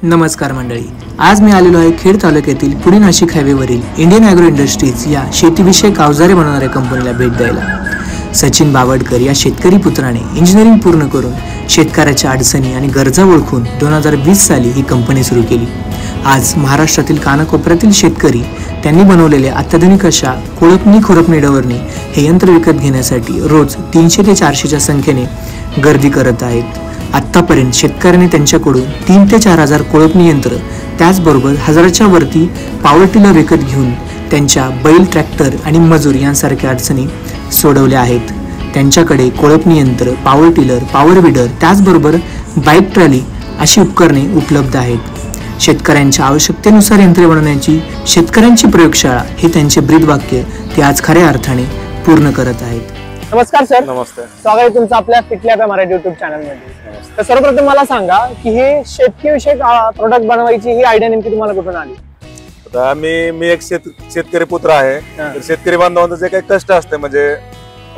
नमस्कार मंडळी, आज मी आलेलो आहे खेड तालुक्यातील पुणे नाशिक हायवेवरील इंडियन ॲग्रो इंडस्ट्रीज या शेतीविषयक अवजारे बनवणाऱ्या कंपनीला भेट द्यायला। सचिन बावडकर या शेतकरी पुत्राने इंजिनिअरिंग पूर्ण करून शेतकऱ्याच्या अडचणी आणि गरजा ओळखून 2020 साली ही कंपनी सुरू केली। आज महाराष्ट्रातील कानाकोपऱ्यातील शेतकरी त्यांनी बनवलेल्या अत्याधुनिक अशा कोळपणी खुरपणी डवरणी हे यंत्र विकत घेण्यासाठी रोज 300 ते 400च्या संख्येने गर्दी करत आहेत। आत्तापर्यंत शेतकऱ्यांनी त्यांच्याकडून 3 ते 4 हजार कोळपणी यंत्र त्याचबरोबर हजाराच्या वरती पॉवर टिलर विकत घेऊन त्यांच्या बैल, ट्रॅक्टर आणि मजूर यांसारख्या अडचणी सोडवल्या आहेत। त्यांच्याकडे कोळपणी यंत्र, पॉवर टिलर, पॉवर विडर त्याचबरोबर बाईक ट्रॉली अशी उपकरणे उपलब्ध आहेत। शेतकऱ्यांच्या आवश्यकतेनुसार यंत्रे बनवण्याची शेतकऱ्यांची प्रयोगशाळा हे त्यांचे ब्रीदवाक्य ते आज खऱ्या अर्थाने पूर्ण करत आहेत। नमस्कार सर। नमस्ते, स्वागत आहे तुमचं आपल्या फिटलॅब मराठी युट्यूब चॅनल मध्ये। तर सर्वप्रथम मला सांगा की हे शेतकरीविषयक प्रोडक्ट बनवायची ही आयडिया नेमकी तुम्हाला कुठून आली? आता मी एक शेतकरी पुत्र आहे। तर शेतकरी बांधवांचं जे काही कष्ट असते म्हणजे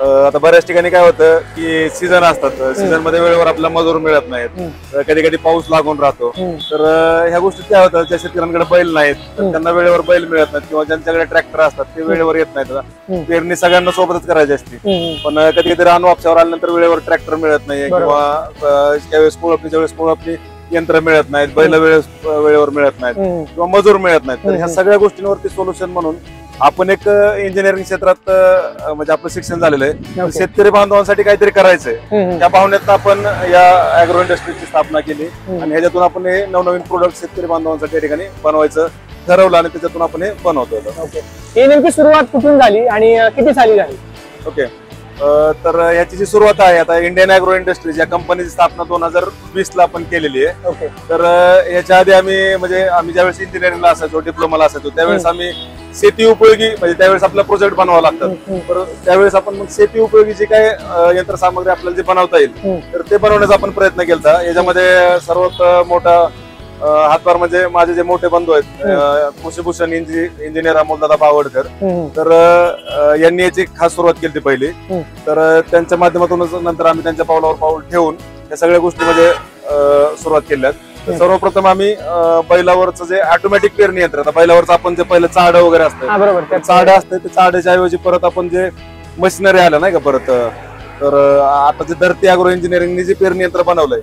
आता बऱ्याच ठिकाणी काय होतं की सीझन असतात, सीझन मध्ये वेळेवर आपल्याला मजूर मिळत नाहीत, कधी कधी पाऊस लागून राहतो। तर ह्या गोष्टी काय होतात, ज्या शेतकऱ्यांकडे बैल नाहीत तर त्यांना वेळेवर बैल मिळत नाहीत किंवा ज्यांच्याकडे ट्रॅक्टर असतात ते वेळेवर येत नाहीत। पेरणी सगळ्यांना सोबतच करायची असते, पण कधी कधी रान वापशावर आल्यानंतर वेळेवर ट्रॅक्टर मिळत नाही किंवा त्यावेळेस कोळपणीच्या वेळेस कोळपणी यंत्र मिळत नाहीत, बैल वेळेवर मिळत नाहीत किंवा मजूर मिळत नाहीत। तर ह्या सगळ्या गोष्टींवरती सोल्युशन म्हणून आपण एक इंजिनिअरिंग क्षेत्रात म्हणजे आपलं शिक्षण झालेलं आहे, शेतकरी बांधवांसाठी काहीतरी करायचंय त्या भावनेत आपण या ॲग्रो इंडस्ट्रीची स्थापना केली आणि ह्याच्यातून आपण हे नवनवीन प्रोडक्ट शेतकरी बांधवांसाठी या ठिकाणी बनवायचं ठरवलं आणि त्याच्यातून आपण हे बनवतो। ही नेमकी सुरुवात कुठून झाली आणि किती साली झाली? ओके, तर ह्याची जी सुरुवात आहे आता इंडियन ॲग्रो इंडस्ट्रीज या कंपनीची स्थापना 2020 ला आपण केलेली आहे। तर ह्याच्या आधी आम्ही ज्यावेळेस इंजिनिअरिंगला असायचो, डिप्लोमाला असायचो त्यावेळेस आम्ही शेती उपयोगी म्हणजे त्यावेळेस आपला प्रोजेक्ट बनवावा लागतात, तर त्यावेळेस आपण मग शेती उपयोगी जे काय यंत्रसामग्री आपल्याला जे बनवता येईल तर ते बनवण्याचा आपण प्रयत्न केला। याच्यामध्ये सर्वात मोठा हातभार म्हणजे माझे जे मोठे बंधू आहेत कृषीभूषण इंजिनियर अमोलदादा बावडकर, तर यांनी याची खास सुरुवात केली पहिली। तर त्यांच्या माध्यमातून नंतर आम्ही त्यांच्या पावलावर पाऊल ठेवून या सगळ्या गोष्टीमध्ये सुरुवात केल्या। सर्वप्रथम आम्ही बैलावरचं जे ऑटोमॅटिक पेरणी यंत्र, आता बैलावरचं आपण जे पहिलं चाड वगैरे असतं, चाड असते ते चाड्याच्या ऐवजी परत आपण जे मशिनरी आलं नाही का परत, तर आता जे धरती ॲग्रो इंजिनिअरिंगने जे पेरणी यंत्र बनवलंय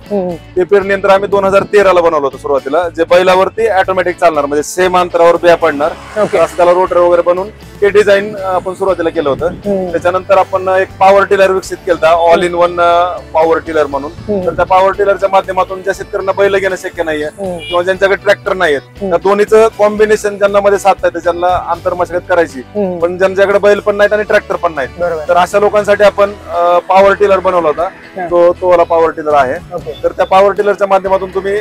ते पेरणी यंत्र आम्ही 2013 ला बनवलं होतं सुरुवातीला, जे बैलावरती ऑटोमॅटिक चालणार म्हणजे सेम अंतरावर बिया पडणार असं त्याला रोटर वगैरे बनवून ते डिझाईन आपण सुरुवातीला केलं होतं। त्याच्यानंतर आपण एक पॉवर टिलर विकसित केला, all in one power tiller म्हणून। तर त्या पॉवर टिलरच्या माध्यमातून ज्या शेतकऱ्यांना बैल घेणं शक्य नाहीये किंवा ज्यांच्याकडे ट्रॅक्टर नाहीये त्या दोन्हीचं कॉम्बिनेशन ज्यांना मध्ये साधता येते, ज्यांना आंतरमशागत करायची पण ज्यांच्याकडे बैल पण नाहीत आणि ट्रॅक्टर पण नाहीत, तर अशा लोकांसाठी आपण पॉवर टिलर बनवला होता, तो वाला पॉवर टिलर आहे। तर त्या पॉवर टिलरच्या माध्यमातून तुम्ही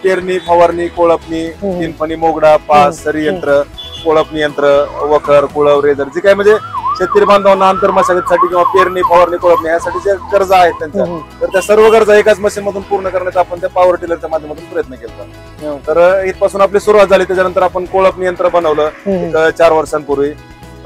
पेरणी, फवारणी, कोळपणी, तीनपणी, मोगडा, पास, सरी यंत्र, कोळपणी यंत्र, वखर, कुळव, रेजर जे काय म्हणजे शेतकरी बांधवांना आंतरमशागतीसाठी किंवा पेरणी, फवारणी, कोळपणी यासाठी जे गरजा आहेत त्यांच्या, तर त्या सर्व गरजा एकाच मशीन मधून पूर्ण करण्याचा आपण त्या पॉवर टिलरच्या माध्यमातून प्रयत्न केला। तर इथपासून आपली सुरुवात झाली। त्याच्यानंतर आपण कोळपणी यंत्र बनवलं 4 वर्षांपूर्वी।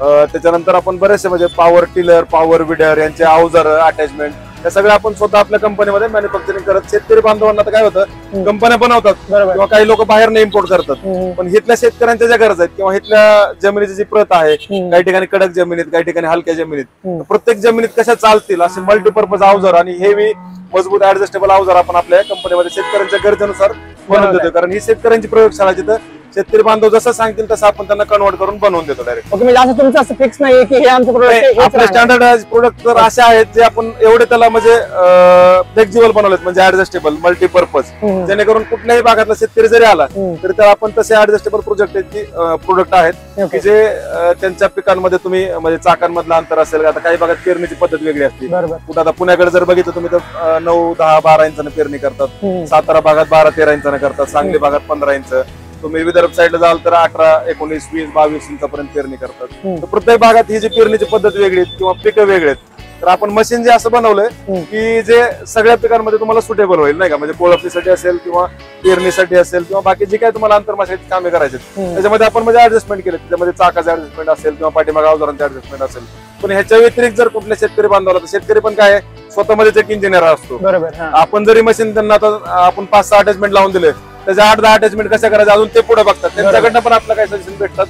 त्याच्यानंतर आपण बरेचसे म्हणजे पॉवर टिलर, पॉवर विडर यांचे अवजार, अटॅचमेंट हे सगळं आपण स्वतः आपल्या कंपनीमध्ये मॅन्युफॅक्चरिंग करत शेतकरी बांधवांना काय होतं, कंपन्या बनवतात किंवा काही लोक बाहेर इम्पोर्ट करतात, पण इथल्या शेतकऱ्यांच्या ज्या गरजा आहेत किंवा इथल्या जमिनीची जी प्रत आहे, काही ठिकाणी कडक जमिनीत, काही ठिकाणी हलक्या जमिनीत, प्रत्येक जमिनीत कशा चालतील असे मल्टीपर्पज अवजार आणि हेवी मजबूत ऍडजस्टेबल अवजार आपण आपल्या कंपनीमध्ये शेतकऱ्यांच्या गरजेनुसार बनवून देतो, कारण ही शेतकऱ्यांची प्रयोगशाळा जिथं शेतकरी बांधव जसं सांगतील तसं आपण त्यांना कन्वर्ट करून बनवून देतो डायरेक्ट। ओके, म्हणजे असं तुमचं असं फिक्स नाहीये की हे आमचं प्रोडक्ट, आपले स्टँडर्डाइज प्रोडक्ट तर असे आहेत जे आपण एवढे त्याला म्हणजे फ्लेक्झिबल बनवलेत म्हणजे ऍडजस्टेबल, मल्टीपर्पज, जेणेकरून कुठल्याही भागातला शेतकरी जरी आला तरी त्याला आपण तसे ऍडजस्टेबल प्रोडक्ट आहेत की जे त्यांच्या पिकांमध्ये तुम्ही म्हणजे चाकांमधलं अंतर असेल, आता काही भागात पेरणीची पद्धत वेगळी असते, कुठं आता पुण्याकडे जर बघितलं तुम्ही तर 9, 10, 12 इंचाने पेरणी करतात, सातारा भागात 12-13 इंचाने करतात, सांगली भागात 15 इंच, तुम्ही विदर्भ साईडला जाल तर 18, 19, 20, 22 इंचापर्यंत पेरणी करतात। तर प्रत्येक भागात ही जी पेरणीची पद्धत वेगळी किंवा पिकं वेगळी आहेत, तर आपण मशीन जे असं बनवलंय की जे सगळ्या पिकांमध्ये तुम्हाला सुटेबल होईल नाही का, म्हणजे कोळपणीसाठी असेल किंवा पेरणीसाठी असेल किंवा बाकी जे काय तुम्हाला आंतरमाशाची कामे करायचे त्याच्यामध्ये आपण म्हणजे ऍडजस्टमेंट केले, त्याच्यामध्ये चाकाचे ऍडजस्टमेंट असेल किंवा पाठीमागे अवजारांचे ऍडजस्टमेंट असेल। पण ह्याच्या व्यतिरिक्त जर कुठल्या शेतकरी बांधवाला, तर शेतकरी पण काय स्वतःमध्येच एक इंजिनियर असतो, आपण जरी मशीन त्यांना आता आपण 5-6 अटॅचमेंट लावून दिले त्याच्या 8-10 अटॅचमेंट कशा करायचं अजून ते पुढे बघतात, त्यांच्याकडनं पण आपलं काही सजेशन भेटतात,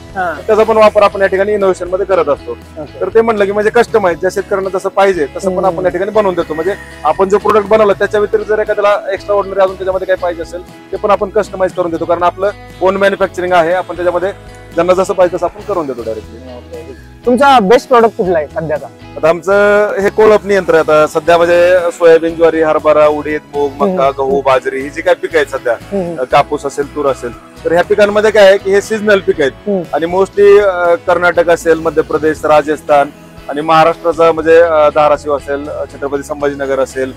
त्याचा पण वापर आपण या ठिकाणी इनोव्हेशन मध्ये करत असतो. तर ते म्हणलं की म्हणजे कस्टमाइज ज्या शेतकऱ्यांना जसं पाहिजे तसं पण आपण या ठिकाणी बनवून देतो. म्हणजे आपण जो प्रोडक्ट बनवला त्याच्या व्यतिरिक्त जर एखाद्याला एक्स्ट्रा ऑर्डिनरी अजून त्याच्यामध्ये काय पाहिजे असेल ते पण आपण कस्टमाइज करून देतो, कारण आपलं ओन मॅन्युफॅक्चरिंग आहे. आपण त्याच्यामध्ये ज्यांना जसं पाहिजे तसं आपण करून देतो डायरेक्टली. तुमचा बेस्ट प्रोडक्ट कुठला आहे सध्याचा? आता आमचं हे कोळपणी यंत्र आहे. आता सध्या म्हणजे सोयाबीन, ज्वारी, हरभरा, उडीद, मूग, मका, गहू, बाजरी ही जी काही पिकं आहेत सध्या, कापूस असेल, तूर असेल, तर ह्या पिकांमध्ये काय आहे की हे सीजनल पीक आहेत आणि मोस्टली कर्नाटक असेल, मध्य प्रदेश, राजस्थान आणि महाराष्ट्राचा म्हणजे धाराशिव असेल, छत्रपती संभाजीनगर असेल,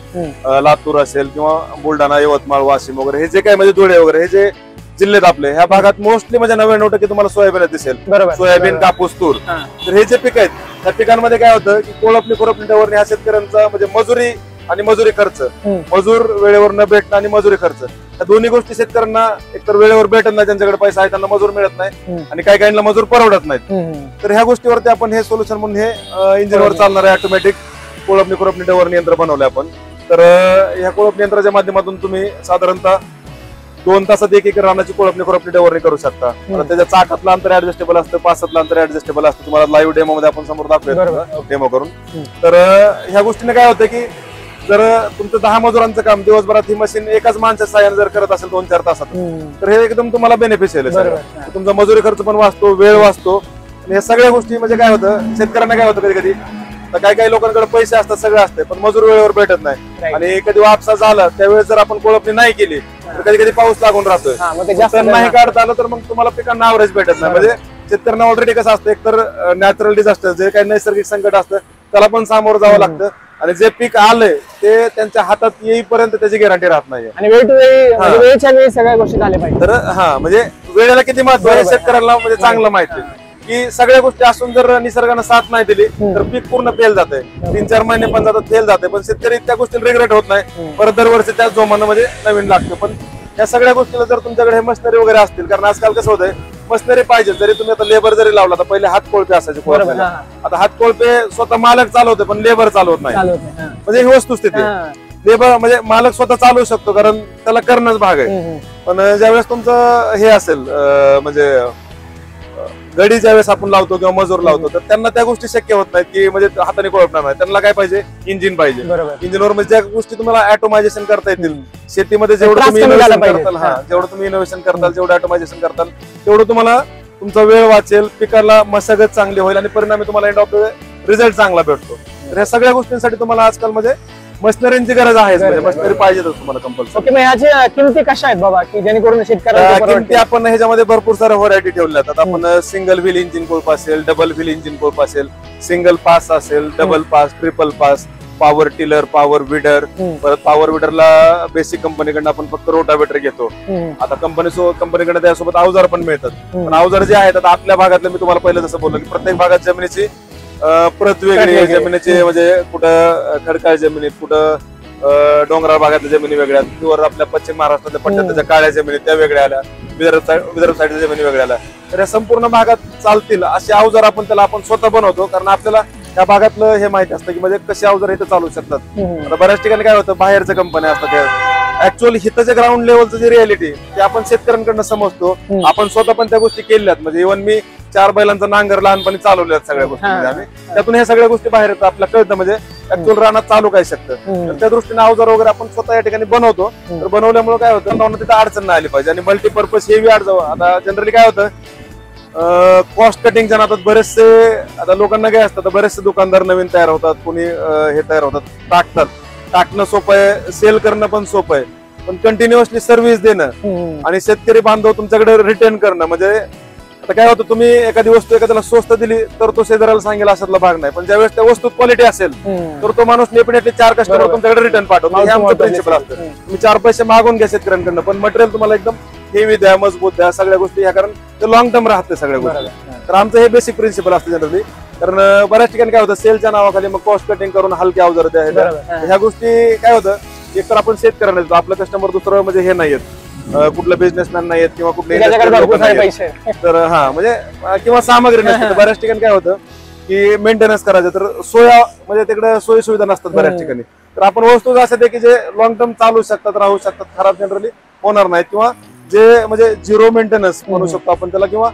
लातूर असेल किंवा बुलढाणा, यवतमाळ, वाशिम वगैरे हे जे काही म्हणजे धुळे वगैरे हे जे जिल्हे आपले ह्या भागात मोस्टली म्हणजे 99% तुम्हाला सोयाबीन दिसेल. सोयाबीन, कापूस, तूर, तर हे जे पीक आहेत त्या पिकांमध्ये काय होतं की कोळपणी डवरणी ह्या शेतकऱ्यांचा म्हणजे मजुरी आणि मजुरी खर्च, मजूर वेळेवर न भेटणं आणि मजुरी खर्च, या दोन्ही गोष्टी शेतकऱ्यांना एकतर वेळेवर भेटत नाही, ज्यांच्याकडे पैसा आहे त्यांना मजूर मिळत नाही आणि काही काहींना मजूर परवडत नाहीत. तर ह्या गोष्टीवरती आपण हे सोल्युशन म्हणून हे इंजिनवर चालणारे ऑटोमॅटिक कोळपणी डवरणी यंत्र बनवले आपण. तर ह्या कोळपणी यंत्राच्या माध्यमातून तुम्ही साधारणतः 2 तासात 1 एकर रानाची कोळपणी डवरणी करू शकता. त्याच्या चाकातलं अंतर ऍडजस्टेबल असतं, पासातलं अंतर ऍडजस्टेबल असतं. तुम्हाला लाईव्ह डेमो मध्ये आपण समोर दाखवूया डेमो करून. तर ह्या गोष्टीने काय होतं की जर तुमचं 10 मजुरांचं काम दिवसभरात ही मशीन एकाच माणसाच्या साहाय्याने जर करत असेल 2-4 तासात, तर हे एकदम तुम्हाला बेनिफिशियल आहे. तुमचा मजुरी खर्च पण वाचतो, वेळ वाचतो. आणि या सगळ्या गोष्टी म्हणजे काय होतं, शेतकऱ्यांना काय होतं कधी कधी काही लोकांकडे पैसे असतात, सगळं असते, पण मजूर वेळेवर भेटत नाही. आणि कधी वापसा झाला त्यावेळेस जर आपण कोळपणी नाही केली तर कधी कधी पाऊस लागून राहतोय, नाही काढता आलं तर मग तुम्हाला पिकांना ॲव्हरेज भेटत नाही. म्हणजे शेतकऱ्यांना ऑलरेडी कसं असतं, एकतर नॅचरल डिझास्टर जे काही नैसर्गिक संकट असतं त्याला पण सामोरं जावं लागतं आणि जे पीक आलंय ते त्यांच्या हातात येईपर्यंत त्याची गॅरंटी राहत नाही. आणि वेळच्या वेळी सगळ्या गोष्टी झाल्या पाहिजे. तर म्हणजे वेळेला किती महत्व आहे शेतकऱ्याला म्हणजे चांगलं माहिती आहे की सगळ्या गोष्टी असून जर निसर्गानं साथ नाही दिली तर पीक पूर्ण फेल जाते. 3-4 महिने पण जातात, फेल जाते, पण शेतकरी त्या गोष्टीला रिग्रेट होत नाही, परत दरवर्षी त्याच जोमानं म्हणजे नवीन लागतं. पण या सगळ्या गोष्टीला जर तुमच्याकडे हे मशनरी वगैरे असतील, कारण आजकाल कसं होतंय मशनरी पाहिजे, जरी तुम्ही आता लेबर जरी लावला तर पहिले हात कोळपे असायचे, आता हात कोळपे स्वतः मालक चालवते पण लेबर चालवत नाही. म्हणजे ही वस्तुस्थिती लेबर म्हणजे मालक स्वतः चालवू शकतो कारण त्याला करणंच भाग आहे. पण ज्यावेळेस तुमचं हे असेल म्हणजे गडी ज्यावेळेस आपण लावतो किंवा मजूर लावतो तर त्यांना त्या गोष्टी शक्य होत नाहीत की म्हणजे हाताने कोळपणार नाही. त्यांना काय पाहिजे, इंजिन पाहिजे. इंजिनवर म्हणजे ज्या गोष्टी तुम्हाला ऑटोमायझेशन करता येतील शेतीमध्ये, जेवढं तुम्ही इनोव्हेशन करताल, जेवढं तुम्ही इनोव्हेशन करताल, जेवढं ऑटोमायझेशन करताल तेवढं तुम्हाला तुमचा वेळ वाचेल, पिकाला मशागत चांगली होईल आणि परिणामी तुम्हाला एंड ऑफ द रिझल्ट चांगला भेटतो. तर ह्या सगळ्या गोष्टींसाठी तुम्हाला आजकाल म्हणजे मशनरींची गरज आहे, मशनरी पाहिजेच तुम्हाला कंपल्सरी. ओके, मग ह्याच्या किमती कशा आहेत बाबा की जेणेकरून शेतकऱ्यांना किमती आपण ह्याच्यामध्ये भरपूर साऱ्या व्हरायटी ठेवल्या आहेत. आपण सिंगल व्हील इंजिन कोळप असेल, डबल व्हील इंजिन कोळप असेल, सिंगल पास असेल, double pass, triple pass, power tiller, power weeder. परत पॉवर विडरला बेसिक कंपनीकडनं आपण फक्त रोटावेटर घेतो. आता कंपनीकडे त्यासोबत अवजार पण मिळतात. पण अवजार जे आहेत आता आपल्या भागातले मी तुम्हाला पहिलं जसं बोललो की प्रत्येक भागात जमिनीची प्रत वेगळी, जमिनीची म्हणजे कुठं खडकाळ जमिनीत, कुठं डोंगराळ भागातल्या जमिनी वेगळ्या, किंवा आपल्या पश्चिम महाराष्ट्रातल्या पट्ट्यात त्याच्या काळ्या जमिनी त्या वेगळ्या आल्या, विदर्भ साईडच्या जमिनी वेगळ्या आल्या. तर या संपूर्ण भागात चालतील असे अवजार आपण स्वतः बनवतो, कारण आपल्याला त्या भागातलं हे माहिती असतं की म्हणजे कसे अवजार इथे चालू शकतात. आता बऱ्याच ठिकाणी काय होतं, बाहेरच्या कंपन्या असतात, ऍक्च्युअली हिताच्या ग्राउंड लेवलचं जे रियालिटी ते आपण शेतकऱ्यांकडनं समजतो. आपण स्वतः पण त्या गोष्टी केल्यात. म्हणजे इव्हन मी 4 बैलांचा नांगर लहानपणी चालवल्या सगळ्या गोष्टी, आम्ही त्यातून ह्या सगळ्या गोष्टी बाहेर येतात, आपल्याला कळतं म्हणजे ऍक्च्युअल रानात चालू काय शकतं. तर त्या दृष्टीने अवजार वगैरे आपण स्वतः या ठिकाणी बनवतो. तर बनवल्यामुळे काय होतं, तिथं अडचण नाही आली पाहिजे. आणि मल्टीपर्पज हेवी आता जनरली काय होतं, कॉस्ट कटिंगच्या नादात बरेचसे आता लोकांना काय असतं, बरेचसे दुकानदार नवीन तयार होतात, कोणी हे तयार होतात, टाकणं सोपं आहे, सेल करणं पण सोपं आहे, पण कंटिन्युअसली सर्व्हिस देणं आणि शेतकरी बांधव तुमच्याकडे रिटर्न करणं. म्हणजे आता काय होतं, तुम्ही एखादी वस्तू एखाद्याला स्वस्त दिली तर तो शेजाऱ्याला सांगेल अशातला भाग नाही, पण ज्यावेळेस त्या वस्तूत क्वालिटी असेल तर तो माणूस डेफिनेटली 4 कस्टमर तुमच्याकडे रिटर्न पाठवतो. हे आमचं प्रिन्सिपल असतं. तुम्ही 4 पैसे मागून घ्या शेतकऱ्यांकडनं, पण मटेरियल तुम्हाला एकदम हेवी द्या, मजबूत द्या, सगळ्या गोष्टी ह्या, कारण ते लॉंग टर्म राहते सगळ्या गोष्टी. तर आमचं हे बेसिक प्रिन्सिपल असतं जनरली. कारण बऱ्याच ठिकाणी काय होतं, सेलच्या नावाखाली मग कॉस्ट कटिंग करून हलके अवजार द्या, ह्या गोष्टी काय होतं, एक तर आपण शेतकऱ्यांना देतो, आपलं कस्टमर दुसरं म्हणजे हे नाहीयेत, कुठलं बिझनेसमॅन नाहीयेत किंवा कुठले तर म्हणजे किंवा सामग्री नसते. बऱ्याच ठिकाणी काय होतं की मेंटेनन्स करायचं तर सोया म्हणजे तिकडे सोयी सुविधा नसतात बऱ्याच ठिकाणी. तर आपण वस्तू अशा की जे लॉंग टर्म चालू शकतात, राहू शकतात, खराब जनरली होणार नाहीत, किंवा जे म्हणजे झिरो मेंटेनन्स म्हणू शकतो आपण त्याला, किंवा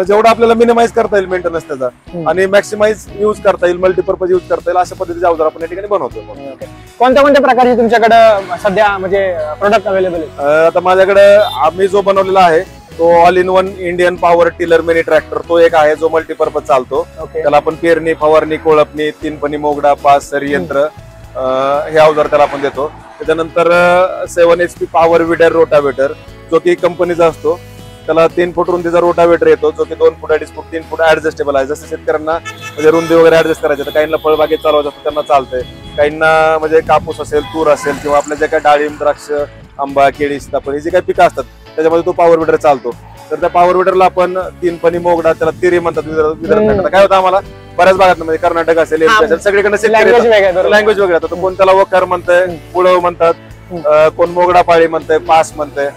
जेवढं आपल्याला मिनिमाइज करता येईल मेंटेनन्स त्याचा आणि मॅक्सिमाइज यूज करता येईल, मल्टीपर्पज यूज करता येईल अशा पद्धतीचे अवजार आपण या ठिकाणी बनवतो. कोणत्या कोणत्या प्रकारचे तुमच्याकडे सध्या म्हणजे प्रोडक्ट अवेलेबल आहे? आता माझ्याकडे आम्ही जो बनवलेला आहे तो all in one Indian power tiller mini tractor, तो एक आहे जो मल्टीपर्पज चालतो. त्याला आपण पेरणी, फवारणी, कोळपणी, 3 फणी मोगडा, 5 सरी यंत्र हे अवजार त्याला आपण देतो. त्याच्यानंतर 7 HP पॉवर विडर रोटावेटर जो की कंपनीचा असतो. त्याला 3 फूट रुंदीचा रोटावेटर येतो जो की 2 फूट 2.5 फूट 3 फूट ऍडजस्टेबल आहे. जसं शेतकऱ्यांना म्हणजे रुंदी वगैरे ऍडजस्ट करायचे तर काहींना फळबागेत चालवायचं असतं त्यांना चालतंय, काहींना म्हणजे कापूस असेल, तूर असेल किंवा आपल्या जे काही डाळिंब, द्राक्ष, आंबा, केळी, सीताफळ हे जे काही पिकं असतात त्याच्यामध्ये तो पॉवर विडर चालतो. तर त्या पॉवर विडरला आपण 3 फणी मोगडा, त्याला तिरी म्हणतात विदर्भात. काय होतं आम्हाला बऱ्याच भागात म्हणजे कर्नाटक असेल, MP असेल, सगळीकडे लँग्वेज वेगळी आता कोण त्याला वकार म्हणतंय, पुळव म्हणतात, कोण मोगडा पाळी म्हणतंय, पास म्हणतंय,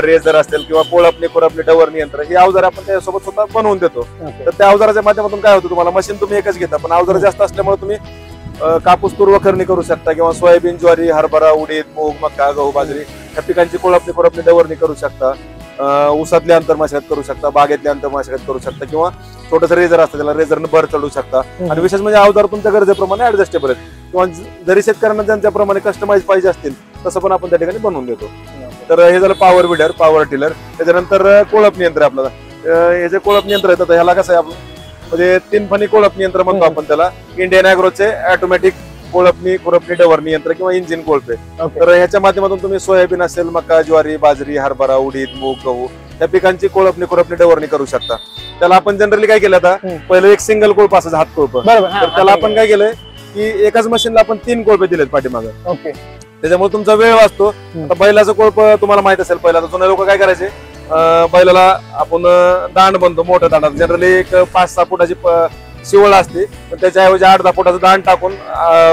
रेझर असेल किंवा कोळपणी, खुरपणी, डवरणी यंत्र ही अवजार आपण त्यासोबत स्वतः बनवून देतो. तर त्या अवजाराच्या माध्यमातून काय होतं, तुम्हाला मशीन तुम्ही एकच घेता पण अवजार जास्त असल्यामुळे तुम्ही कापूस, तूर वखरणी करू शकता किंवा सोयाबीन, ज्वारी, हरभरा, उडीद, मूग, मका, गहू, बाजरी या पिकांची कोळपणी, खुरपणी, डवरणी करू शकता. ऊसातले अंतर मशागत करू शकता, बागेतले अंतर मशागत करू शकता किंवा छोटस रेझर असतं त्याला रेझरनं भर चढू शकता. आणि विशेष म्हणजे अवजार तुमच्या गरजेप्रमाणे ऍडजस्टेबल आहेत किंवा जरी शेतकऱ्यांना त्यांच्याप्रमाणे कस्टमाइज पाहिजे असतील तसं पण आपण त्या ठिकाणी बनवून देतो. तर हे झालं पॉवर विडर, पॉवर टिलर. त्याच्यानंतर कोळपणी यंत्र आपल्याला हे जे कोळपणी यंत्र येतं ह्याला कसं आहे आपण म्हणजे 3 फणी कोळपणी यंत्र म्हणतो आपण त्याला. इंडियन ॲग्रोचे ऑटोमॅटिक कोळपणी, खुरपणी, डवरणी यंत्र किंवा इंजिन कोळपे. तर ह्याच्या माध्यमातून तुम्ही सोयाबीन असेल, मका, ज्वारी, बाजरी, हरभरा, उडीद, मूग, गहू या पिकांची कोळपणी, खुरपणी, डवरणी करू शकता. त्याला आपण जनरली काय केलं आता पहिलं एक सिंगल कोळप असायचं हात कोळप, तर त्याला आपण काय केलंय की एकाच मशीनला आपण 3 कोळपे दिलेत पाठीमागं. त्याच्यामुळे तुमचा वेळ वाचतो. आता बैलाचं कोळप तुम्हाला माहित असेल, पहिला जुने लोक काय करायचे, बैलाला आपण दांड बनतो मोठं दांड, जनरली एक 5-6 फुटाची शिवळ असते पण त्याच्याऐवजी 8-10 फुटाचं दांड टाकून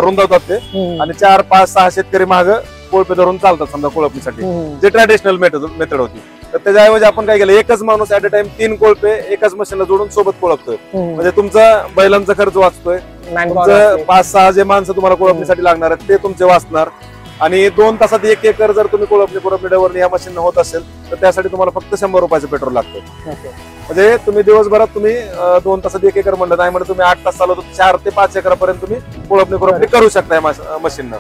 रुंदवतात ते आणि 4-5-6 शेतकरी माग कोळपे धरून चालतात समजा कोळपणीसाठी, जे ट्रॅडिशनल मेथड होती. तर त्याच्याऐवजी आपण काय केलं, एकच माणूस ऍट अ टाइम 3 कोळपे एकाच मशीनला जोडून सोबत कोळपतोय. म्हणजे तुमचा बैलांचा खर्च वाचतोय, तुमचं 5-6 जे माणसं तुम्हाला कोळपणीसाठी लागणार आहेत ते तुमचे वाचणार आणि 2 तासात 1 एकर जर तुम्ही कोळपणी, खुरपणी, डवरणी या मशीन होत असेल तर त्यासाठी तुम्हाला फक्त 100 रुपयाचं पेट्रोल लागतं. म्हणजे तुम्ही दिवसभरात तुम्ही 2 तासात 1 एकर म्हणलं नाही म्हणजे तुम्ही 8 तास चालवतो 4 ते 5 एकरापर्यंत तुम्ही कोळपणी, खुरपणी करू शकता मशीननं.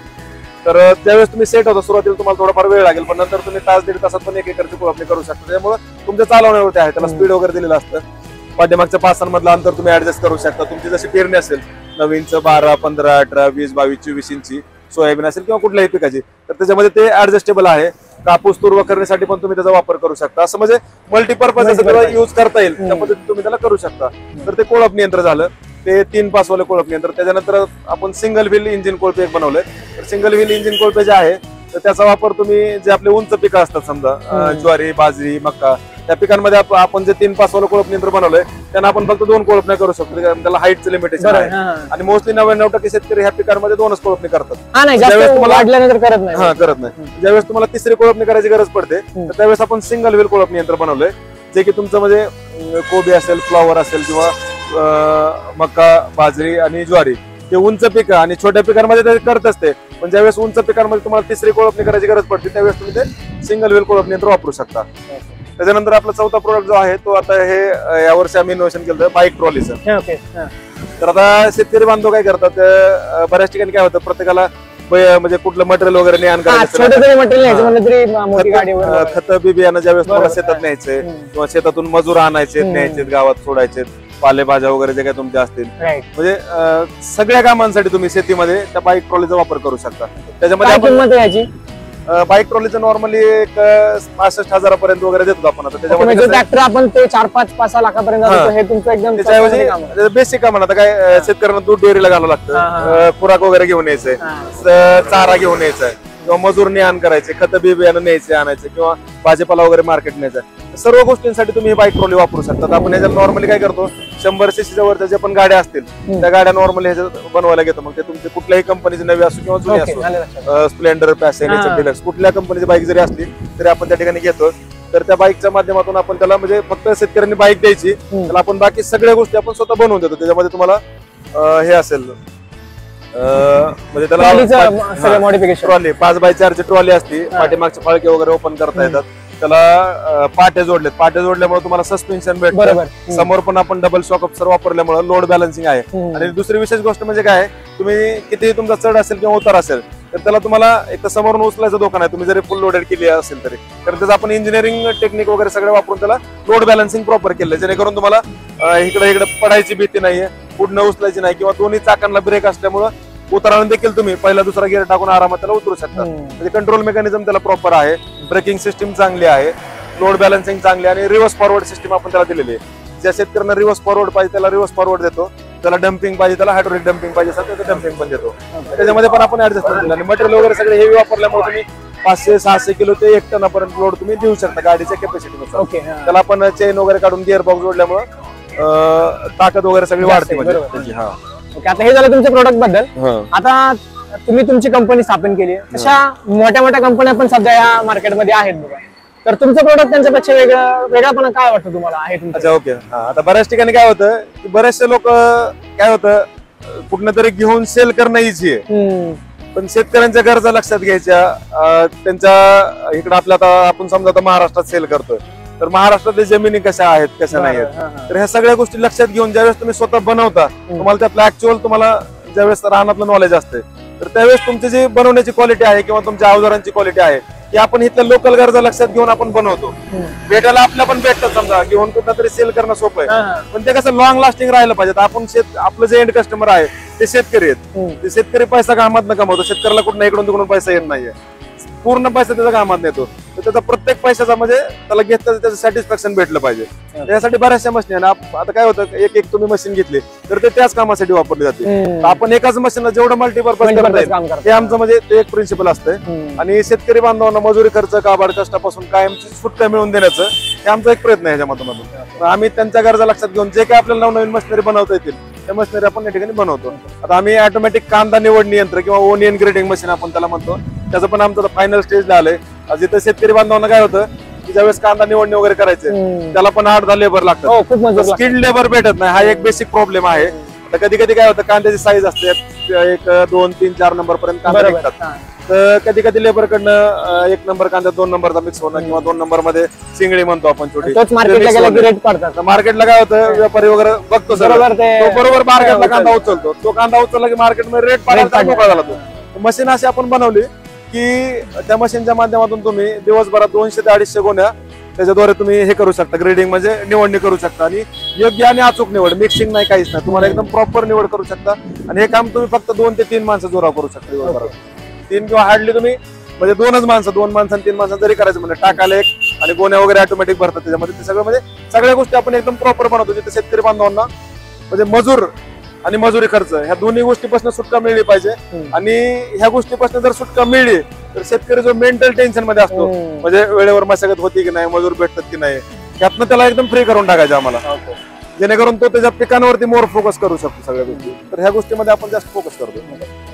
तर त्यावेळेस तुम्ही सेट होता, सुरुवातीला तुम्हाला थोडाफार वेळ लागेल पण नंतर तुम्ही 1-1.5 तासात पण 1 एकरची कोळपणी करू शकता. त्यामुळे तुमच्या चालवण्यावरती आहे, त्याला स्पीड वगैरे दिलेलं असतं. पाठीमागच्या पासांमधलं अंतर तुम्ही ऍडजस्ट करू शकता. तुमची जशी पेरणी असेल 9 12, 15, 18, 20, 22, 24 इंची सोयाबीन असेल किंवा कुठल्याही पिकाची तर त्याच्यामध्ये ते ऍडजस्टेबल आहे. कापूस, तूर वखरणीसाठी पण तुम्ही त्याचा वापर करू शकता. असं म्हणजे मल्टीपर्पज यूज करता येईल त्या पद्धतीने तुम्ही त्याला करू शकता. तर ते कोळपणी यंत्र झालं, ते 3 पासवाले कोळपणी यंत्र. त्याच्यानंतर आपण सिंगल व्हील इंजिन कोळपे एक बनवलंय. तर सिंगल व्हील इंजिन कोळपे जे आहे तर त्याचा वापर तुम्ही जे आपले उंच पिकं असतात समजा ज्वारी, बाजरी, मका त्या पिकांमध्ये आपण जे 3 पासवालं कोळपणी यंत्र बनवलंय त्यांना आपण फक्त 2 कोळपण्या करू शकतो. त्याला हाईटचं लिमिटेशन आहे आणि मोस्टली 99% शेतकरी ह्या पिकांमध्ये 2च कोळपणी करतात. करत नाही. ज्यावेळेस तुम्हाला 3री कोळपणी करायची गरज पडते तर त्यावेळेस आपण सिंगल व्हील कोळपणी यंत्र बनवलंय जे की तुमचं म्हणजे कोबी असेल, फ्लॉवर असेल किंवा मका, बाजरी आणि ज्वारी हे उंच पिकं आणि छोट्या पिकांमध्ये ते करत असते. पण ज्यावेळेस उंच पिकांमध्ये तुम्हाला 3री कोळपणी करायची गरज पडते त्यावेळेस तुम्ही ते सिंगल व्हील कोळपणी यंत्र वापरू शकता. त्याच्यानंतर आपला चौथा प्रोडक्ट जो आहे तो आता हे यावर्षी आम्ही इनोव्हेशन केलं बाईक ट्रॉलीचं. तर आता शेतकरी बांधव काय करतात, बऱ्याच ठिकाणी काय होतं प्रत्येकाला म्हणजे कुठलं मटेरियल वगैरे ने खत बी बियाणं ज्यावेळेस तुम्हाला शेतात न्यायचंय किंवा शेतातून मजूर आणायचे, न्यायचे, गावात सोडायचे, पालेभाज्या वगैरे जे काही तुमच्या असतील म्हणजे सगळ्या कामांसाठी तुम्ही शेतीमध्ये त्या बाईक ट्रॉलीचा वापर करू शकता. त्याच्यामध्ये बाईक ट्रॉलीचं नॉर्मली एक 65,000 पर्यंत वगैरे देतो आपण. आता त्याच्यामध्ये ट्रॅक्टर आपण ते 4-5-6 लाखापर्यंत हे तुमचं एकदम त्याच्याऐवजी बेसिक काम आता काय शेतकऱ्यांना दूध डेअरीला घालावं लागतं, खुराक वगैरे घेऊन यायचंय, चारा घेऊन यायचा किंवा मजूर ने आण करायचे, खत बी बियाणं न्यायचे आणायचे किंवा भाजीपाला वगैरे मार्केट न्यायचा, सर्व गोष्टींसाठी तुम्ही बाईक ट्रॉली वापरू शकता. आपण याच्यात नॉर्मली काय करतो 100 cc वरच्या ज्या पण गाड्या असतील त्या गाड्या नॉर्मली ह्याच्यात बनवायला घेतो. मग ते तुमचे कुठल्याही कंपनीची नवी असो किंवा जुनी असो, स्प्लेंडर, पॅशन, डिलक्स कुठल्या कंपनीची बाईक जरी असली तरी आपण त्या ठिकाणी घेतो. तर त्या बाईकच्या माध्यमातून आपण त्याला म्हणजे फक्त शेतकऱ्यांनी बाईक द्यायची, त्याला आपण बाकी सगळ्या गोष्टी आपण स्वतः बनवून देतो. त्याच्यामध्ये तुम्हाला हे असेल म्हणजे त्याला ट्रॉली 5x4 ची ट्रॉली असते, पाठीमागचे फळके वगैरे ओपन करता येतात. त्याला पाट्या जोडल्यामुळे तुम्हाला सस्पेन्शन भेटतं. बरोबर. समोर पण आपण डबल शॉक अब्सॉर्बर वापरल्यामुळे लोड बॅलन्सिंग आहे. आणि दुसरी विशेष गोष्ट म्हणजे काय, तुम्ही कितीही तुमचा चढ असेल किंवा उतार असेल तर त्याला तुम्हाला एक तर समोरून उचलायचं धोका नाही. तुम्ही जरी फुल लोडेड केली असेल तरी, तर त्याचं आपण इंजिनिअरिंग टेक्निक वगैरे सगळं वापरून त्याला लोड बॅलन्सिंग प्रॉपर केलं, जेणेकरून तुम्हाला इकडे पडायची भीती नाहीये, पुढनं उचलायची नाही, किंवा दोन्ही चाकांना ब्रेक असल्यामुळे उतराला देखील तुम्ही पहिला दुसरा गिअर टाकून आरामात त्याला उतरू शकता. म्हणजे कंट्रोल मेकॅनिझम त्याला प्रॉपर आहे, ब्रेकिंग सिस्टीम चांगली आहे, लोड बॅलन्सिंग चांगली, आणि रिव्हर्स फॉरवर्ड सिस्टीम आपण त्याला दिलेली आहे. ज्या शेतकऱ्यांना रिव्हर्स फॉरवर्ड पाहिजे त्याला रिव्हर्स फॉरवर्ड देतो, त्याला डम्पिंग पाहिजे त्याला हायड्रोलिक डम्पिंग पाहिजे असेल तर डम्पिंग पण देतो. त्याच्यामध्ये पण आपण ऍडजस्टमेंट दिलं. आणि मटेरियल वगैरे सगळे हेवी वापरल्यामुळे तुम्ही 500-600 किलो ते 1 टनापर्यंत लोड तुम्ही देऊ शकता गाडीच्या कॅपॅसिटीनुसार. ओके. त्याला आपण चेन वगैरे काढून गिअर बॉक्स जोडल्यामुळे ताकद वगैरे सगळी वाढते म्हणजे त्याची. हा ओके, आता हे झालं तुमच्या प्रोडक्ट बद्दल. हा. आता तुम्ही तुमची कंपनी स्थापन केली, तशा मोठ्या मोठ्या कंपन्या पण सध्या या मार्केटमध्ये आहेत बघा. तर तुमचं प्रोडक्ट त्यांच्यापेक्षा वेगळापणा काय वाटतं तुम्हाला आहे तुमचं? अच्छा, ओके. हा, आता बऱ्याच ठिकाणी काय होतं की बरेचसे लोक काय होतं कुठनं तरी घेऊन सेल करणं इझी आहे, पण शेतकऱ्यांच्या गरजा लक्षात घ्यायच्या. त्यांच्या इकडे आपल्या आता आपण समजा आता महाराष्ट्रात सेल करतोय, तर महाराष्ट्रातल्या जमिनी कशा आहेत कशा नाही आहेत, तर ह्या सगळ्या गोष्टी लक्षात घेऊन ज्यावेळेस तुम्ही स्वतः बनवता, तुम्हाला त्यातलं ऍक्च्युअल तुम्हाला ज्यावेळेस रानातलं नॉलेज असते, तर त्यावेळेस तुमची जी बनवण्याची क्वालिटी आहे किंवा तुमच्या अवजारांची क्वालिटी आहे की आपण इथल्या लोकल गरजा लक्षात घेऊन आपण बनवतो. भेटायला आपल्या पण भेटतात समजा, घेऊन कुठं तरी सेल करणं सोपं आहे, पण ते कसं लॉंग लास्टिंग राहिलं पाहिजे. आपण आपलं जे एंड कस्टमर आहे ते शेतकरी आहेत, ते शेतकरी पैसा कामात कमवतो. शेतकऱ्याला कुठं इकडून तिकडून पैसा येत नाहीये, पूर्ण पैसा त्याचा कामात नेतो, तर त्याचा प्रत्येक पैशाचा म्हणजे त्याला घेतलं त्याचं सॅटिस्फॅक्शन भेटलं पाहिजे. त्यासाठी बऱ्याचशा मशीन आहे. आता काय होतं एक तुम्ही मशीन घेतली तर ते त्याच कामासाठी वापरली जाते. तर आपण एकाच मशीनला जेवढं मल्टीपर्पज करता येईल ते आमचं म्हणजे ते एक प्रिन्सिपल असतं. आणि शेतकरी बांधवांना मजुरी खर्च काबाड कष्टापासून कायमची सुटका मिळवून देण्याचं हे आमचा एक प्रयत्न आहे ह्याच्या माध्यमातून. आम्ही त्यांच्या गरजा लक्षात घेऊन जे काही आपल्याला नवनवीन मशिनरी बनवता येतील त्या मशिनरी आपण या ठिकाणी बनवतो. आता आम्ही ऑटोमॅटिक कांदा निवड यंत्र किंवा ओनियन ग्रेडिंग मशीन आपण त्याला म्हणतो, त्याचं पण आमचं फायनल स्टेजला आलंय. जिथं शेतकरी बांधवांना काय होतं की ज्यावेळेस कांदा निवडणी वगैरे करायचे त्याला पण 8-10 लेबर लागतात, स्किल्ड लेबर भेटत नाही, हा एक बेसिक प्रॉब्लेम आहे. तर कधी कधी काय होतं कांद्याची साईज असते 1, 2, 3, 4 नंबर पर्यंत कांदा निघतात, तर कधी कधी लेबर कडनं 1 नंबर कांदा 2 नंबरचा मिक्स होणं किंवा 2 नंबर मध्ये सिंगडी म्हणतो आपण छोटी, मार्केटला काय होतं व्यापारी वगैरे बघतो सर बरोबर मार्केटला कांदा उचलतो, तो कांदा उचलला की मार्केटमध्ये रेट पाडायला मोकळा झाला. तो मशीन अशी आपण बनवली की त्या मशीनच्या माध्यमातून तुम्ही दिवसभरात 200 ते 250 गोण्या त्याच्याद्वारे तुम्ही हे करू शकता, ग्रेडिंग म्हणजे निवडणी करू शकता. आणि योग्य आणि अचूक निवड, मिक्सिंग नाही काहीच नाही, तुम्हाला एकदम प्रॉपर निवड करू शकता. आणि हे काम तुम्ही फक्त 2 ते 3 माणसं जोराव करू शकता दिवसभरात. 3 किंवा हार्डली तुम्ही म्हणजे 2च माणसं, 2 माणसं 3 माणसं जरी करायचं म्हणजे टाकायला एक आणि गोण्या वगैरे ऑटोमॅटिक भरतात त्याच्यामध्ये. ते सगळं म्हणजे सगळ्या गोष्टी आपण एकदम प्रॉपर बनवतो, जिथे शेतकरी बांधवांना म्हणजे मजूर आणि मजुरी खर्च ह्या दोन्ही गोष्टीपासून सुटका मिळली पाहिजे. आणि ह्या गोष्टीपासून जर सुटका मिळली तर शेतकरी जो मेंटल टेन्शन मध्ये असतो म्हणजे वेळेवर मशागत होती की नाही, मजूर भेटतात की नाही, त्यातनं त्याला एकदम फ्री करून टाकायचं आम्हाला, जेणेकरून तो त्याच्या पिकांवरती मोर फोकस करू शकतो सगळ्या गोष्टी. तर ह्या गोष्टीमध्ये आपण जास्त फोकस करतो.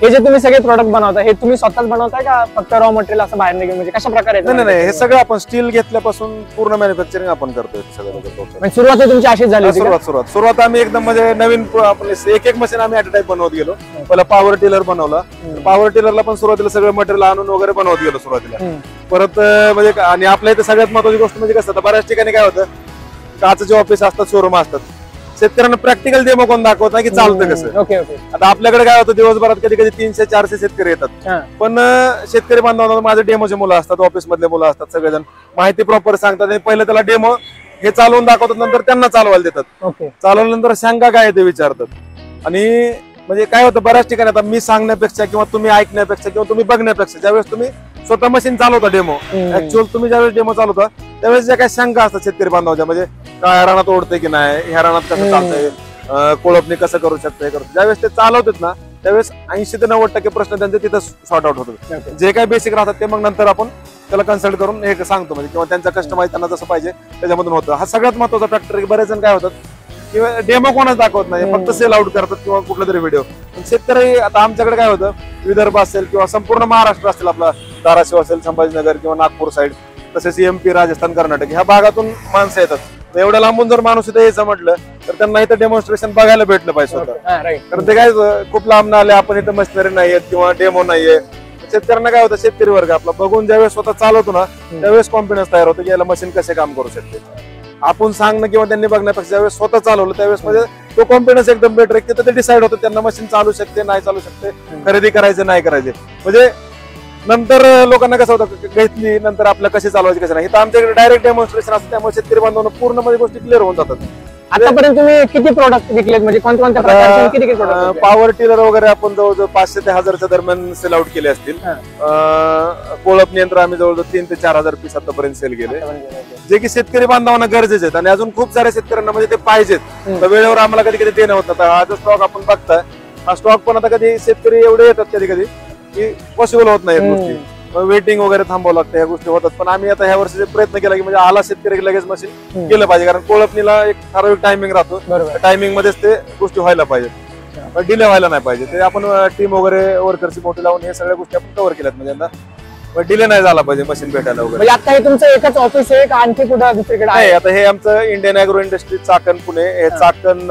हे जे तुम्ही सगळे प्रोडक्ट बनवता हे तुम्ही स्वतःच बनवताय का फक्त रॉ मटेरियल असं बाहेर निघून म्हणजे कशा प्रकारे? नाही, हे सगळं आपण स्टील घेतल्यापासून पूर्ण मॅन्युफॅक्चरिंग आपण करतोय सगळं. सुरुवात तुमची अशीच झाली? सुरुवात आम्ही एकदम म्हणजे नवीन आपण एक मशीन आम्ही ऍट अ टाइम बनवत गेलो. पहिला पॉवर टिलर बनवला, पॉवर टिलरला पण सुरुवातीला सगळं मटेरियल आणून वगैरे बनवत गेलो सुरुवातीला. परत म्हणजे आणि आपल्या इथे सगळ्यात महत्वाची गोष्ट म्हणजे कसं आता बऱ्याच ठिकाणी काय होतं काचचे ऑफिस असतात, शोरूम असतात, शेतकऱ्यांना प्रॅक्टिकल डेमो कोण दाखवत नाही की चालतं कसं. आता आपल्याकडे काय होतं दिवसभरात कधी कधी 300-400 शेतकरी येतात, पण शेतकरी बांधवांना माझे डेमोचे मुलं असतात, ऑफिस मधले मुलं असतात, सगळेजण माहिती प्रॉपर सांगतात आणि पहिले त्याला डेमो हे चालवून दाखवतात, नंतर त्यांना चालवायला देतात. चालवल्यानंतर शंका काय ते विचारतात. आणि म्हणजे काय होतं बऱ्याच ठिकाणी आता मी सांगण्यापेक्षा किंवा तुम्ही ऐकण्यापेक्षा किंवा तुम्ही बघण्यापेक्षा ज्यावेळेस तुम्ही स्वतः मशीन चालवता डेमो ऍक्च्युअल तुम्ही ज्यावेळेस डेमो चालवता त्यावेळेस ज्या काही शंका असतात शेतकरी बांधवांच्या म्हणजे काय रानात ओढतंय की नाही, ह्या रानात कसं चालतंय, कोळपणी कसं करू शकतं, हे करतो, ज्यावेळेस ते चालवतात ना त्यावेळेस 80 ते 90% प्रश्न त्यांचे तिथं सॉर्ट आउट होतात. जे काही बेसिक राहतात ते मग नंतर आपण त्याला कन्सल्ट करून हे सांगतो म्हणजे किंवा त्यांचा कस्टमाइज त्यांना जसं पाहिजे त्याच्यामधून होतं. हा सगळ्यात महत्वाचा फॅक्टर. बरेच जण काय होतात किंवा डेमो कोणाच दाखवत नाही, फक्त सेल आउट करतात किंवा कुठला तरी व्हिडिओ. पण शेतकरी आता आमच्याकडे काय होतं विदर्भ असेल किंवा संपूर्ण महाराष्ट्र असेल, आपला धाराशिव असेल, संभाजीनगर किंवा नागपूर साईड, तसेच MP, राजस्थान, कर्नाटक ह्या भागातून माणसं येतात. एवढ्या लांबून जर माणूस इथे यायचं म्हटलं तर त्यांना इथं डेमॉन्स्ट्रेशन बघायला भेटलं पाहिजे स्वतः. कारण ते काय खूप लांब आले, आपण इथं मशिनरी नाहीये किंवा डेमो नाहीये शेतकऱ्यांना काय होतं, शेतकरी वर्ग आपला बघून ज्यावेळेस स्वतः चालवतो ना त्यावेळेस कॉन्फिडन्स तयार होतो की याला मशीन कसे काम करू शकते. आपण सांगणं किंवा त्यांनी बघण्यापेक्षा ज्यावेळेस स्वतः चालवलं त्यावेळेस म्हणजे तो कॉन्फिडन्स एकदम बेटर आहे. तिथं ते डिसाईड होतं त्यांना मशीन चालू शकते नाही चालू शकते, खरेदी करायचे नाही करायचे. म्हणजे नंतर लोकांना कसं होतं घेतली नंतर आपल्याला कशी चालवायची कशी नाही, तर आमच्याकडे डायरेक्ट डेमॉन्स्ट्रेशन असतं. त्यामुळे शेतकरी बांधवांना पूर्ण मध्ये गोष्टी क्लिअर होऊन जातात. आतापर्यंत तुम्ही किती प्रोडक्ट विकलेत, म्हणजे कोणत्या प्रकारचे किती प्रोडक्ट? पॉवर टिलर वगैरे आपण जवळजवळ 500 ते 1000च्या दरम्यान सेल आउट केले असतील. कोळप नियंत्र आम्ही जवळजवळ 3 ते 4000 पीस आतापर्यंत सेल केले, जे की शेतकरी बांधवांना गरजेचे आहेत. आणि अजून खूप साऱ्या शेतकऱ्यांना म्हणजे ते पाहिजेत, तर वेळेवर आम्हाला कधी कधी देणं होतं. हा जो स्टॉक आपण बघताय हा स्टॉक पण आता कधी शेतकरी एवढे येतात कधी कधी की पॉसिबल होत नाही गोष्टी, वेटिंग वगैरे थांबावं लागतं, ह्या गोष्टी होतात. पण आम्ही आता ह्या वर्षी प्रयत्न केला की म्हणजे आला शेतकरी लगेच मशीन केलं पाहिजे, कारण कोळपणीला एक ठराविक टायमिंग राहतो, टायमिंग मध्येच ते गोष्टी व्हायला पाहिजे, डिले व्हायला नाही पाहिजे. ते आपण टीम वगैरे वर्करची मोठी लावून हे सगळ्या गोष्टी आपण कव्हर केल्यात. म्हणजे डिले नाही झाला पाहिजे मशीन भेटायला वगैरे. म्हणजे आता हे तुमचं एकच ऑफिस आहे का आणखी कुठं दुसरीकडे आहे? आता हे आमचं Indian agro industry Chakan Pune, हे चाकण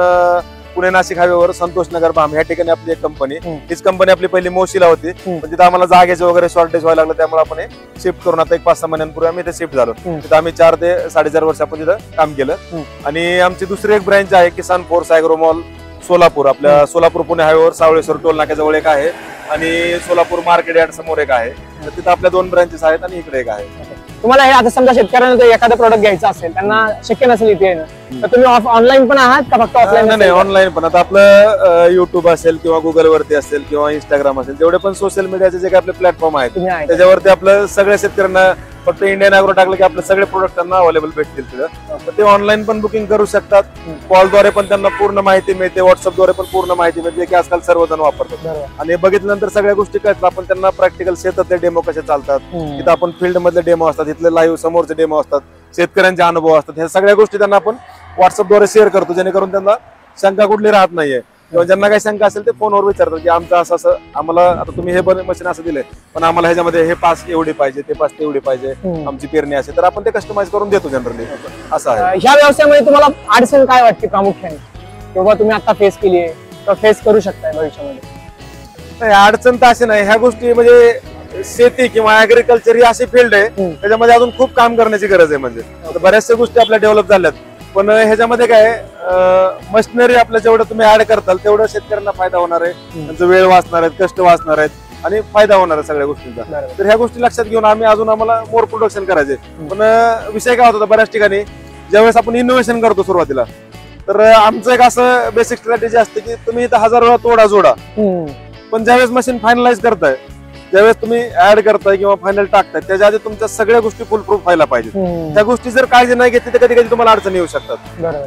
पुणे नाशिक हायवेवर संतोष नगर बाम ह्या ठिकाणी आपली एक कंपनी. हीच कंपनी आपली पहिली मोशीला होती, पण तिथं आम्हाला जागेचं वगैरे शॉर्टेज व्हायला लागलं, त्यामुळे आपण शिफ्ट करून आता एक 5-6 महिन्यांपूर्वी आम्ही इथे शिफ्ट झालो. तिथं आम्ही 4 ते 4.5 वर्ष आपण तिथं काम केलं. आणि आमची दुसरी एक ब्रँच आहे किसान फोर्स ॲग्रो मॉल सोलापूर, आपल्या सोलापूर पुणे हायवेवर सावळेश्वर टोल नाक्याजवळ एक आहे आणि सोलापूर मार्केट यार्ड समोर एक आहे. तर तिथं आपल्या 2 ब्रँचेस आहेत आणि इकडे एक आहे. तुम्हाला हे आता समजा शेतकऱ्यांना जर एखादं प्रोडक्ट घ्यायचं असेल, त्यांना शक्य नसेल इथे येणं, तर तुम्ही ऑनलाईन पण आहात का फक्त ऑफलाईन? नाही, ऑनलाईन पण. आता आपलं युट्यूब असेल किंवा गुगल वरती असेल किंवा इंस्टाग्राम असेल, जेवढे पण सोशल मीडियाचे जे काही आपले प्लॅटफॉर्म आहेत त्याच्यावरती आपलं सगळ्या शेतकऱ्यांना फक्त इंडियन ॲग्रो टाकलं की आपले सगळे प्रोडक्ट त्यांना अवेलेबल भेटतील तिथं. तर ते ऑनलाईन पण बुकिंग करू शकतात, कॉलद्वारे पण त्यांना पूर्ण माहिती मिळते, व्हॉट्सअपद्वारे पण पूर्ण माहिती मिळते, की आजकाल सर्वजण वापरतात. आणि बघितल्यानंतर सगळ्या गोष्टी कळतात. आपण त्यांना प्रॅक्टिकल शेतातले डेमो कसे चालतात, तिथं आपण फील्ड मधले डेमो असतात, इथले लाईव्ह समोरचे डेमो असतात, शेतकऱ्यांचे अनुभव असतात, ह्या सगळ्या गोष्टी त्यांना आपण व्हॉट्सअपद्वारे शेअर करतो, जेणेकरून त्यांना शंका कुठली राहत नाहीये. किंवा ज्यांना काही शंका असेल ते फोनवर विचारतात की आमचं असं असं आम्हाला, आता तुम्ही हे मशीन असं दिलंय पण आम्हाला ह्याच्यामध्ये हे पास एवढी पाहिजे, ते पास तेवढी पाहिजे, आमची पेरणी असेल, तर आपण ते कस्टमाइज करून देतो जनरली. असं आहे. ह्या व्यवसायामध्ये तुम्हाला अडचण काय वाटते प्रामुख्याने, किंवा तुम्ही आता फेस केली आहे किंवा फेस करू शकताय भविष्यामध्ये? अडचण तर अशी नाही. ह्या गोष्टी म्हणजे शेती किंवा ऍग्रिकल्चर ही अशी फील्ड आहे त्याच्यामध्ये अजून खूप काम करण्याची गरज आहे. म्हणजे बऱ्याचशा गोष्टी आपल्या डेव्हलप झाल्यात, पण ह्याच्यामध्ये काय मशिनरी आपल्या जेवढं तुम्ही ऍड करताल तेवढं शेतकऱ्यांना फायदा होणार आहे, त्यांचा वेळ वाचणार आहे, कष्ट वाचणार आहेत आणि फायदा होणार आहे सगळ्या गोष्टींचा. तर ह्या गोष्टी लक्षात घेऊन आम्हाला मोर प्रोडक्शन करायचे. पण विषय काय होता बऱ्याच ठिकाणी ज्यावेळेस आपण इनोव्हेशन करतो सुरुवातीला, तर आमचं एक असं बेसिक स्ट्रॅटेजी असते की तुम्ही इथं 1000 वेळा तोडा जोडा, पण ज्यावेळेस मशीन फायनलाइज करताय, ज्यावेळेस तुम्ही ऍड करताय किंवा फायनल टाकताय, त्याच्या आधी तुमच्या सगळ्या गोष्टी फुल प्रूफ व्हायला पाहिजे. त्या गोष्टी जर काळजी नाही घेतली तर कधी कधी तुम्हाला अडचणी येऊ शकतात.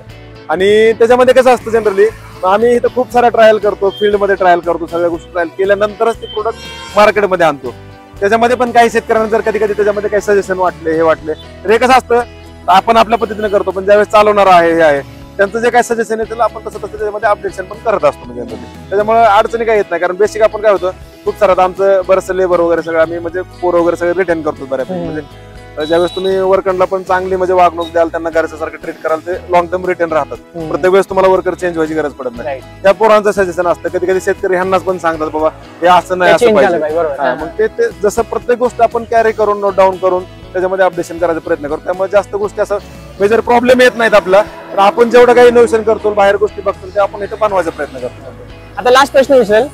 आणि त्याच्यामध्ये कसं असतं जनरली आम्ही इथं खूप सारा ट्रायल करतो, फील्डमध्ये ट्रायल करतो, सगळ्या गोष्टी ट्रायल केल्यानंतरच ते प्रोडक्ट मार्केटमध्ये आणतो. त्याच्यामध्ये पण काही शेतकऱ्यांना जर कधी कधी त्याच्यामध्ये काही सजेशन वाटले, हे वाटले, तर हे कसं असतं आपण आपल्या पद्धतीने करतो, पण ज्यावेळेस चालवणार आहे हे आहे त्यांचं जे काही सजेशन आहे त्याला आपण तसं त्याच्यामध्ये अपडेशन पण करत असतो. म्हणजे त्याच्यामुळे अडचणी काही येत नाही, कारण बेसिक आपण काय होतं खूप सारं आमचं बरंचसं लेबर वगैरे सगळं आम्ही म्हणजे पोर वगैरे सगळं रिटर्न करतो बऱ्यापैकी. म्हणजे ज्यावेळेस तुम्ही वर्करला पण चांगली म्हणजे वागणूक द्याल, त्यांना घरच्यासारखं ट्रीट कराल, ते लॉंग टर्म रिटर्न राहतात. प्रत्येक वेळेस तुम्हाला वर्कर चेंज व्हायची गरज पडत नाही. त्या पोरांचं सजेशन असतं. कधी कधी शेतकरी ह्यांनाच पण सांगतात बाबा हे असं नाही, असं पाहिजे. मग ते जसं प्रत्येक गोष्ट आपण कॅरी करून नोट डाऊन करून त्याच्यामध्ये अपडेशन करायचा प्रयत्न करतो. त्यामुळे जास्त गोष्टी असं मेजर प्रॉब्लेम येत नाहीत आपला. तर आपण जेवढं काही इनोव्हेशन करतो, बाहेर गोष्टी बघतो, ते आपण इथं बनवायचा प्रयत्न करतो. आता लास्ट प्रश्न विचारेल,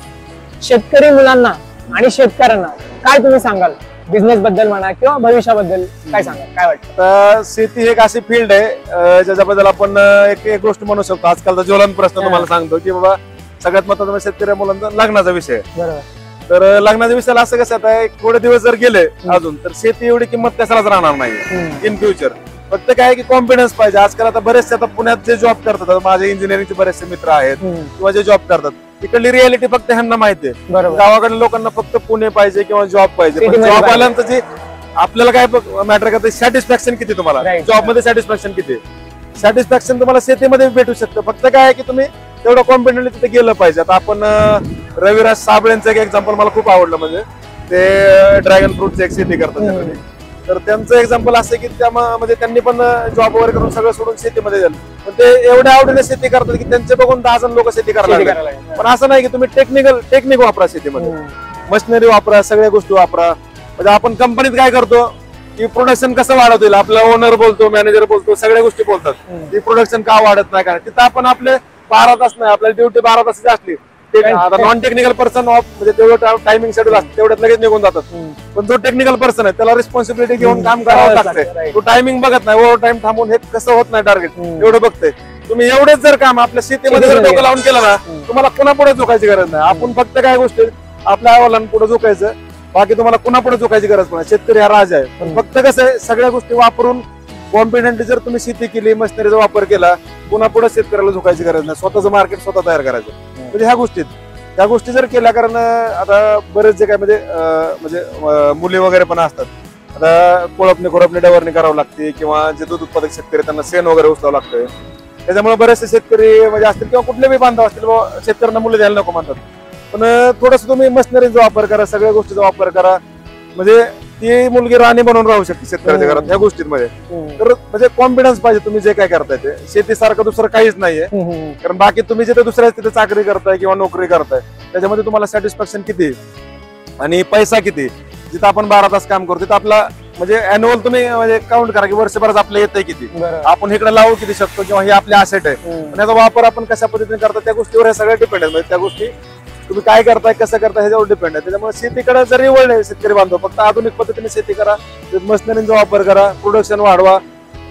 शेतकरी मुलांना आणि शेतकऱ्यांना काय तुम्ही सांगाल बिझनेस बद्दल म्हणा किंवा भविष्याबद्दल काय सांगाल, काय वाटतं? तर शेती एक अशी फील्ड आहे ज्याच्याबद्दल आपण एक गोष्ट म्हणू शकतो. आजकालचा ज्वलन प्रश्न तुम्हाला सांगतो की बाबा सगळ्यात महत्त्वाचा शेतकरी मुलांचा लग्नाचा विषय. तर लग्नाच्या विषयाला असं कसं आता एक थोडे दिवस जर गेले अजून तर शेती एवढी किंमत कशालाच राहणार नाही इन फ्युचर. फक्त काय की कॉन्फिडन्स पाहिजे. आजकाल आता बरेचसे आता पुण्यात जे जॉब करतात, माझे इंजिनिअरिंगचे बरेचसे मित्र आहेत किंवा जे जॉब करतात, इकडली रियालिटी फक्त ह्यांना माहिती आहे. गावाकडे लोकांना फक्त पुणे पाहिजे किंवा जॉब पाहिजे. पण जॉब आल्यानंतर जे आपल्याला काय मॅटर करतं, सॅटिस्फॅक्शन किती तुम्हाला जॉब मध्ये, सॅटिस्फॅक्शन किती, सॅटिस्फॅक्शन तुम्हाला शेतीमध्ये भेटू शकतं. फक्त काय आहे की तुम्ही तेवढं कॉन्फिडेंटली तिथे गेलं पाहिजे. आता आपण रविराज साबळेंचं एक एक्झाम्पल मला खूप आवडलं. म्हणजे ते ड्रॅगन फ्रूटची एक शेती करतात. तर त्यांचं एक्झाम्पल असं की म्हणजे त्यांनी पण जॉब वगैरे करून सगळं सोडून शेतीमध्ये गेलं. पण ते एवढ्या आवडीने शेती करतात की त्यांचे बघून 10 जण लोक शेती करायला लागले. पण असं नाही की तुम्ही टेक्निक वापरा शेतीमध्ये. मशिनरी वापरा, सगळ्या गोष्टी वापरा. म्हणजे आपण कंपनीत काय करतो की प्रोडक्शन कसं वाढवता येईल, आपला ओनर बोलतो, मॅनेजर बोलतो, सगळ्या गोष्टी बोलतात की प्रोडक्शन का वाढत नाही, काय तिथं आपण आपले 12 तास नाही, आपल्याला ड्युटी 12 तासाची असली आता नॉन टेक्निकल पर्सन म्हणजे तेवढं टायमिंग शेड्यूल असतं तेवढ्यात लगेच निघून जातात. पण जो टेक्निकल पर्सन आहे त्याला रिस्पॉन्सिबिलिटी घेऊन काम करावं लागतंय. तो टायमिंग बघत नाही, ओव्हर टाइम थांबून हे कसं होत नाही टार्गेट एवढं बघतंय. तुम्ही एवढेच जर काम आपल्या शेतीमध्ये जर डोकं लावून केलं ना, तुम्हाला पुन्हा पुढे झोकायची गरज नाही. आपण फक्त काय गोष्टी आपल्या अहवालांना पुढे झोकायचं, बाकी तुम्हाला पुन्हा पुढे झोकायची गरज पण. शेतकरी हा राजा आहे. पण फक्त कसं आहे, सगळ्या गोष्टी वापरून कॉन्फिडेंटली जर तुम्ही शेती केली, मशिनरीचा वापर केला, पुन्हा पुढे शेतकऱ्याला झोकायची गरज नाही. स्वतःचं मार्केट स्वतः तयार करायचं. म्हणजे ह्या गोष्टी जर केल्या, कारण आता बरेच जे काय म्हणजे मुली वगैरे पण असतात, आता कोळपणी डवरणी करावं लागते, किंवा जे दूध उत्पादक शेतकरी त्यांना शेण वगैरे उचलावं लागतं. त्याच्यामुळे बरेचसे शेतकरी म्हणजे असतील किंवा कुठले बी बांधव असतील, शेतकऱ्यांना मुलं द्यायला नको म्हणतात. पण थोडस तुम्ही मशिनरीचा वापर करा, सगळ्या गोष्टीचा वापर करा, म्हणजे ती मुलगी राणी बनवून राहू शकते शेतकऱ्याच्या घरात ह्या गोष्टींमध्ये. तर म्हणजे कॉन्फिडन्स पाहिजे तुम्ही जे काय करताय ते. शेतीसारखं दुसरं काहीच नाहीये. कारण बाकी तुम्ही जिथे दुसऱ्या तिथे चाकरी करताय किंवा नोकरी करताय, त्याच्यामध्ये तुम्हाला सॅटिस्फॅक्शन किती आणि पैसा किती. जिथं आपण 12 तास काम करतो तिथं आपला म्हणजे अॅन्युअल तुम्ही म्हणजे काउंट करा की वर्षभरात आपलं येतंय किती, आपण इकडे लावू किती शकतो, किंवा हे आपले असेट आहे. पण याचा वापर आपण कशा पद्धतीने करतो त्या गोष्टीवर हे सगळं डिपेंड आहे. म्हणजे त्या गोष्टी तुम्ही काय करताय, कसं करताय ह्याच्यावर डिपेंड आहे. त्याच्यामुळे शेतीकडे जरी वळले शेतकरी बांधव, फक्त आधुनिक पद्धतीने शेती करा, मशिनरीचा वापर करा, प्रोडक्शन वाढवा,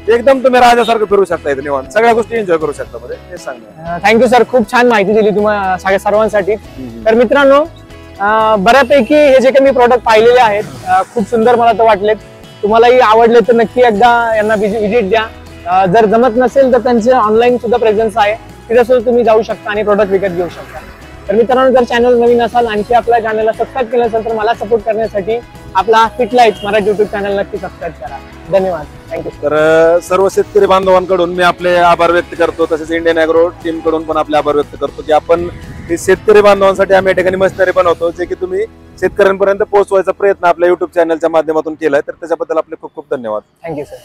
एकदम तुम्ही राजासारखं फिरू शकता इथे निवांत, सगळ्या गोष्टी एन्जॉय करू शकता. मध्ये हे सांगा. थँक्यू सर, खूप छान माहिती दिली तुम्हाला सगळ्या सर्वांसाठी. तर मित्रांनो, बऱ्यापैकी हे जे काही मी प्रोडक्ट पाहिलेले आहेत खूप सुंदर मला तर वाटलेत. तुम्हालाही आवडले तर नक्की एकदा यांना व्हिजिट द्या. जर जमत नसेल तर त्यांचे ऑनलाईन सुद्धा प्रेझेन्स आहे, तिथे सुद्धा तुम्ही जाऊ शकता आणि प्रोडक्ट विकत घेऊ शकता. तर मित्रांनो, जर चॅनल नवीन असाल, आणखी आपल्या चॅनलला सबस्क्राईब केलं असेल तर मला सपोर्ट करण्यासाठी आपला फिटलाइट्स मराठी युट्यूब चॅनल नक्की सबस्क्राईब करा. धन्यवाद. थँक्यू. तर सर्व शेतकरी बांधवांकडून मी आपले आभार व्यक्त करतो, तसेच इंडियन ॲग्रो टीम कडून पण आपले आभार व्यक्त करतो की आपण शेतकरी बांधवांसाठी आम्ही या ठिकाणी मशिनरी बनवतो, जे की तुम्ही शेतकऱ्यांपर्यंत पोहोचवायचा प्रयत्न आपल्या युट्यूब चॅनलच्या माध्यमातून केलाय. तर त्याच्याबद्दल आपले खूप खूप धन्यवाद. Thank you sir.